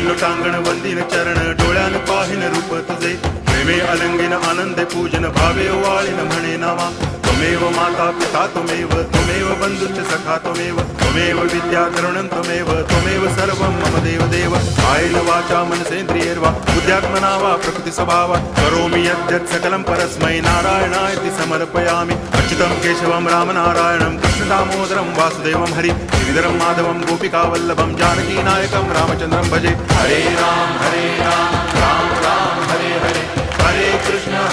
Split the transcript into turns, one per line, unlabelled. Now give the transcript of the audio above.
लोटांगण वंदिन चरण डोळ्यान पाहिन रूप तुझे प्रेमे अलंगिन आनंदे पूजन भावे वाळीन म्हणे नावा त्वमेव माता पिता त्वमेव बंधुश्च सखा त्वमेव विद्या द्रविणं त्वमेव सर्वं मम देव कायेन वाचा मनसेन्द्रियैर्वा बुद्ध्यात्मना वा प्रकृति स्वभावात् करोमि यद्यत् सकलं परस्मै नारायणायति समर्पयामि अच्युतं केशवं रामनारायणं कृष्णदामोदरं वासुदेवं हरि गिरिधरं माधवं गोपिकावल्लभं जानकीनायकं रामचन्द्रं भजे हरे राम राम राम हरे हरे हरे कृष्ण